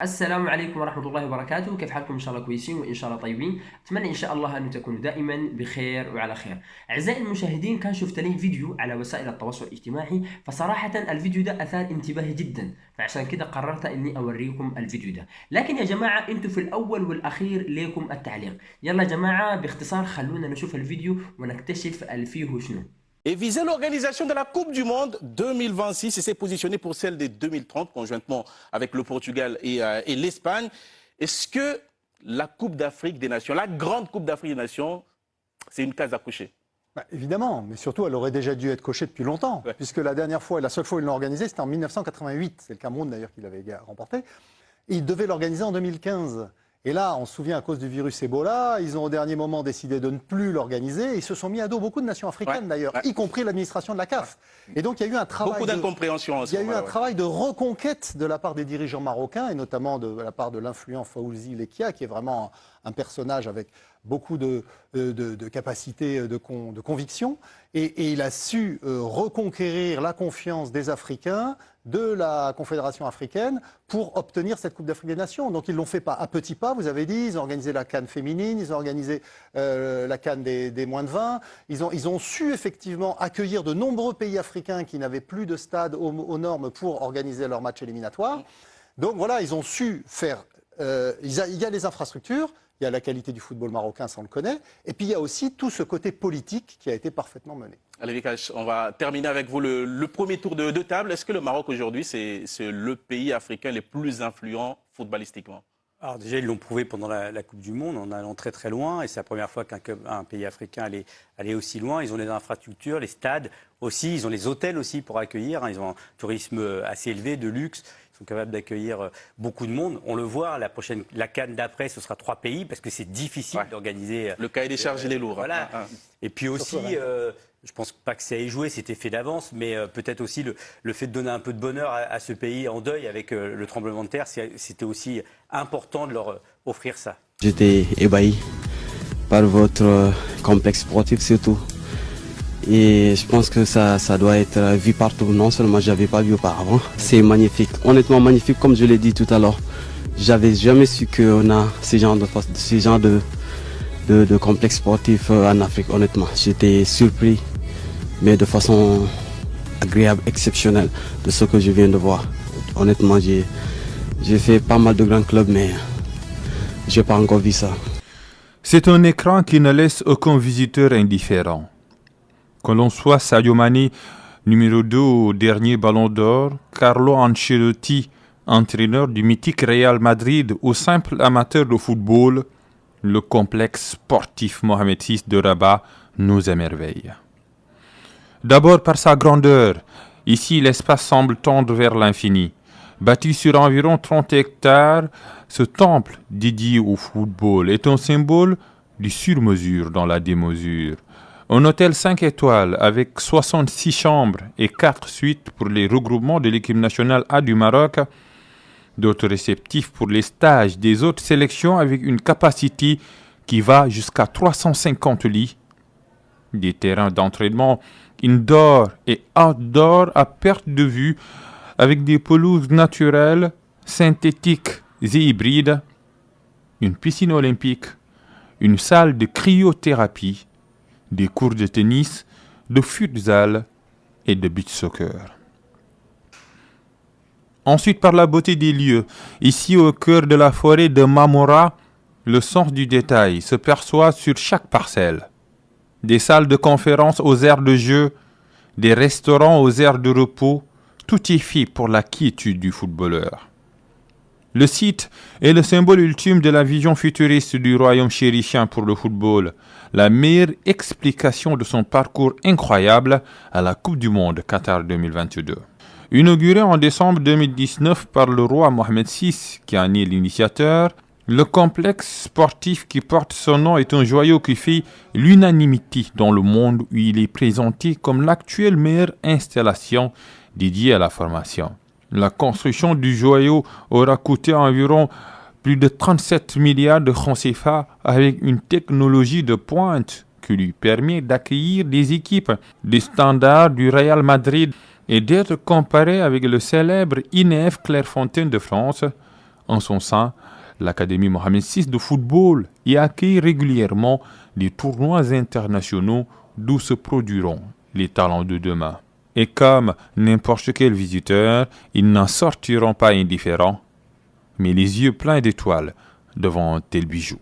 السلام عليكم ورحمة الله وبركاته. كيف حالكم؟ إن شاء الله كويسين وإن شاء الله طيبين. أتمنى إن شاء الله أن تكونوا دائما بخير وعلى خير. أعزائي المشاهدين، كان شفت لي فيديو على وسائل التواصل الاجتماعي، فصراحة الفيديو ده أثار انتباهي جدا، فعشان كده قررت إني أوريكم الفيديو ده. لكن يا جماعة أنتوا في الأول والأخير ليكم التعليق. يلا يا جماعة باختصار خلونا نشوف الفيديو ونكتشف الفيه شنو. Et visait l'organisation de la Coupe du Monde 2026 et s'est positionné pour celle de 2030 conjointement avec le Portugal et l'Espagne. Est-ce que la Coupe d'Afrique des Nations, la grande Coupe d'Afrique des Nations, c'est une case à cocher? Évidemment, mais surtout, elle aurait déjà dû être cochée depuis longtemps, puisque la dernière fois, la seule fois où ils l'ont organisée, c'était en 1988. C'est le Cameroun d'ailleurs qui l'avait remporté. Ils devaient l'organiser en 2015. Et là, on se souvient, à cause du virus Ebola, ils ont au dernier moment décidé de ne plus l'organiser. Ils se sont mis à dos beaucoup de nations africaines d'ailleurs, y compris l'administration de la CAF. Et donc il y a eu un travail. Beaucoup d'incompréhension. Il y a eu un travail de reconquête de la part des dirigeants marocains, et notamment de la part de l'influent Fawzi Lekia, qui est vraiment un personnage avec beaucoup de capacités de conviction. Et il a su reconquérir la confiance des Africains, de la Confédération africaine, pour obtenir cette Coupe d'Afrique des Nations. Donc ils l'ont fait pas à petits pas, vous avez dit. Ils ont organisé la CAN féminine, ils ont organisé la CAN des moins de 20. Ils ont su effectivement accueillir de nombreux pays africains qui n'avaient plus de stade aux normes pour organiser leurs matchs éliminatoires. Donc voilà, ils ont su faire... il y a les infrastructures, il y a la qualité du football marocain, ça on le connaît, et puis il y a aussi tout ce côté politique qui a été parfaitement mené. Allez Vikash, on va terminer avec vous le premier tour de table. Est-ce que le Maroc aujourd'hui, c'est le pays africain les plus influents footballistiquement? Alors déjà, ils l'ont prouvé pendant la Coupe du Monde en allant très très loin, et c'est la première fois qu'un pays africain allait aussi loin. Ils ont les infrastructures, les stades aussi, ils ont les hôtels aussi pour accueillir, ils ont un tourisme assez élevé, de luxe. Ils sont capables d'accueillir beaucoup de monde. On le voit, la CAN d'après, ce sera 3 pays, parce que c'est difficile d'organiser. Le cahier des charges, il est lourd. Voilà. Et puis aussi, je pense pas que ça ait joué, c'était fait d'avance, mais peut-être aussi le fait de donner un peu de bonheur à ce pays en deuil avec le tremblement de terre, c'était aussi important de leur offrir ça. J'étais ébahi par votre complexe sportif surtout. Et je pense que ça doit être vu partout. Non seulement je n'avais pas vu auparavant. C'est magnifique, honnêtement magnifique, comme je l'ai dit tout à l'heure. J'avais jamais su qu'on a ce genre de complexe sportif en Afrique, honnêtement. J'étais surpris, mais de façon agréable, exceptionnelle, de ce que je viens de voir. Honnêtement, j'ai fait pas mal de grands clubs, mais je n'ai pas encore vu ça. C'est un écran qui ne laisse aucun visiteur indifférent. Que l'on soit Sadio Mané, numéro 2 au dernier Ballon d'Or, Carlo Ancelotti, entraîneur du mythique Real Madrid, ou simple amateur de football, le complexe sportif Mohamed VI de Rabat nous émerveille. D'abord par sa grandeur. Ici, l'espace semble tendre vers l'infini. Bâti sur environ 30 hectares, ce temple dédié au football est un symbole du sur-mesure dans la démesure. Un hôtel 5 étoiles avec 66 chambres et 4 suites pour les regroupements de l'équipe nationale A du Maroc, d'autres réceptifs pour les stages des autres sélections avec une capacité qui va jusqu'à 350 lits, des terrains d'entraînement indoor et outdoor à perte de vue avec des pelouses naturelles, synthétiques et hybrides, une piscine olympique, une salle de cryothérapie, des cours de tennis, de futsal et de beach soccer. Ensuite, par la beauté des lieux, ici au cœur de la forêt de Mamora, le sens du détail se perçoit sur chaque parcelle. Des salles de conférence aux aires de jeu, des restaurants aux aires de repos, tout est fait pour la quiétude du footballeur. Le site est le symbole ultime de la vision futuriste du royaume chérifien pour le football, la meilleure explication de son parcours incroyable à la Coupe du Monde Qatar 2022. Inauguré en décembre 2019 par le roi Mohamed VI, qui en est l'initiateur, le complexe sportif qui porte son nom est un joyau qui fait l'unanimité dans le monde où il est présenté comme l'actuelle meilleure installation dédiée à la formation. La construction du joyau aura coûté environ plus de 37 milliards de francs CFA avec une technologie de pointe qui lui permet d'accueillir des équipes des standards du Real Madrid et d'être comparé avec le célèbre INEF Clairefontaine de France, En son sein, l'Académie Mohamed VI de football y accueille régulièrement les tournois internationaux d'où se produiront les talents de demain. Et comme n'importe quel visiteur, ils n'en sortiront pas indifférents, mais les yeux pleins d'étoiles devant un tel bijou.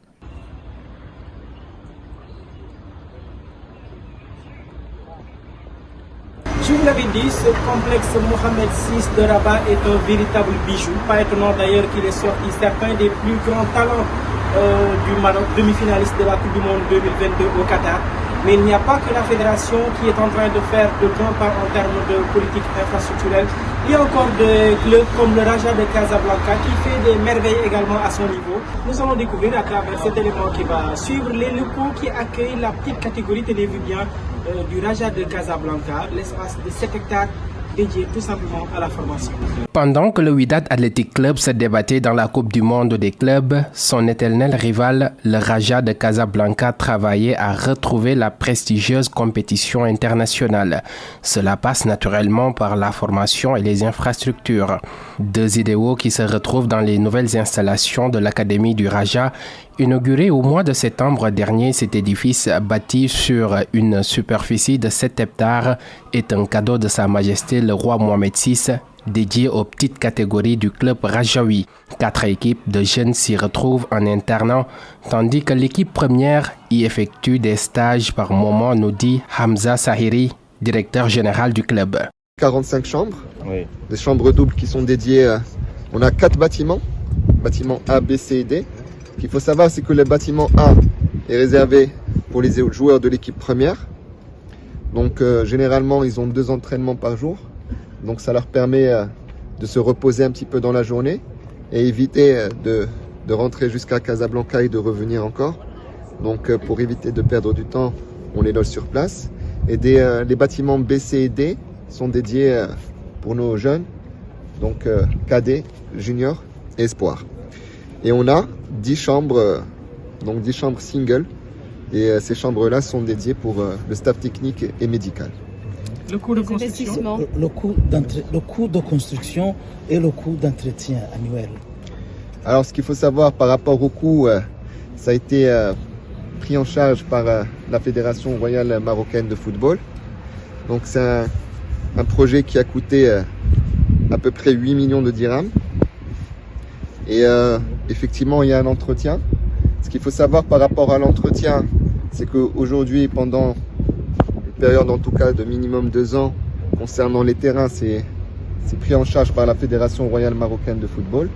Je vous l'avais dit, ce complexe Mohamed VI de Rabat est un véritable bijou. Pas étonnant d'ailleurs qu'il ait sorti certains des plus grands talents du Maroc, demi-finaliste de la Coupe du Monde 2022 au Qatar. Mais il n'y a pas que la fédération qui est en train de faire de grands pas en termes de politique infrastructurelle. Il y a encore des clubs comme le Raja de Casablanca qui fait des merveilles également à son niveau. Nous allons découvrir à travers cet élément qui va suivre les locaux qui accueillent la petite catégorie, tenez-vous bien, du Raja de Casablanca, l'espace de 7 hectares dédié tout simplement à la formation. Pendant que le Wydad Athletic Club se débattait dans la Coupe du Monde des clubs, son éternel rival, le Raja de Casablanca, travaillait à retrouver la prestigieuse compétition internationale. Cela passe naturellement par la formation et les infrastructures. Deux idéaux qui se retrouvent dans les nouvelles installations de l'Académie du Raja. Inauguré au mois de septembre dernier, cet édifice bâti sur une superficie de 7 hectares est un cadeau de Sa Majesté le roi Mohamed VI, dédié aux petites catégories du club rajaoui. 4 équipes de jeunes s'y retrouvent en internat, tandis que l'équipe première y effectue des stages par moment, nous dit Hamza Sahiri, directeur général du club. 45 chambres, des chambres doubles qui sont dédiées. On a 4 bâtiments A, B, C et D. Ce qu'il faut savoir, c'est que le bâtiment A est réservé pour les joueurs de l'équipe première. Donc généralement, ils ont 2 entraînements par jour. Donc ça leur permet de se reposer un petit peu dans la journée et éviter de rentrer jusqu'à Casablanca et de revenir encore. Donc pour éviter de perdre du temps, on les loge sur place. Et les bâtiments B, C et D sont dédiés pour nos jeunes, donc cadets, juniors et espoirs. Et on a 10 chambres, donc 10 chambres single. Et ces chambres-là sont dédiées pour le staff technique et médical. Le coût de construction, le coût de construction et le coût d'entretien annuel. Alors ce qu'il faut savoir par rapport au coût, ça a été pris en charge par la Fédération royale marocaine de football. Donc c'est un projet qui a coûté à peu près 8 millions de dirhams. Et effectivement, il y a un entretien. Ce qu'il faut savoir par rapport à l'entretien, c'est qu'aujourd'hui, pendant une période en tout cas de minimum 2 ans, concernant les terrains, c'est pris en charge par la Fédération royale marocaine de football,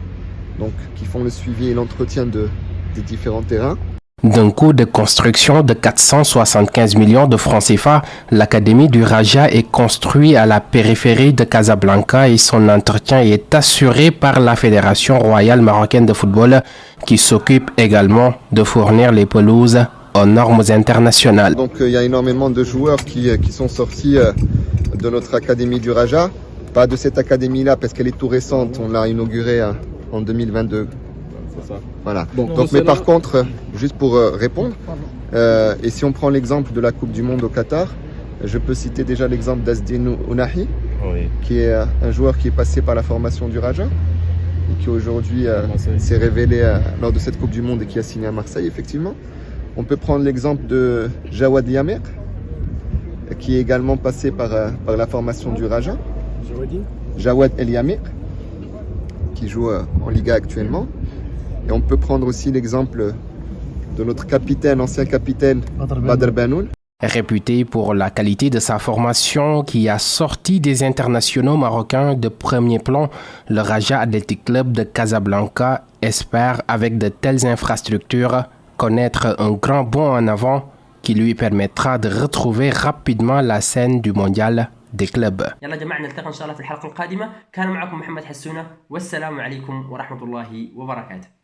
donc qui font le suivi et l'entretien des différents terrains. D'un coût de construction de 475 millions de francs CFA, l'Académie du Raja est construite à la périphérie de Casablanca et son entretien est assuré par la Fédération royale marocaine de football qui s'occupe également de fournir les pelouses aux normes internationales. Donc il y a énormément de joueurs qui sont sortis de notre Académie du Raja. Pas de cette académie-là parce qu'elle est tout récente, on l'a inaugurée en 2022. Voilà. Donc, mais par contre, juste pour répondre, et si on prend l'exemple de la Coupe du Monde au Qatar, je peux citer déjà l'exemple d'Azdin Ounahi, qui est un joueur qui est passé par la formation du Raja et qui aujourd'hui s'est révélé lors de cette Coupe du Monde et qui a signé à Marseille, effectivement. On peut prendre l'exemple de Jawad Yamir, qui est également passé par la formation du Raja. Jawad El Yamir, qui joue en Liga actuellement. Et on peut prendre aussi l'exemple de notre capitaine, ancien capitaine Badr Banoul. Réputé pour la qualité de sa formation qui a sorti des internationaux marocains de premier plan, le Raja Athletic Club de Casablanca espère, avec de telles infrastructures, connaître un grand bond en avant qui lui permettra de retrouver rapidement la scène du mondial des clubs. يلا جماعة نلتقي إن شاء الله في الحلقة القادمة. كان معكم محمد حسونة والسلام عليكم ورحمة الله وبركاته.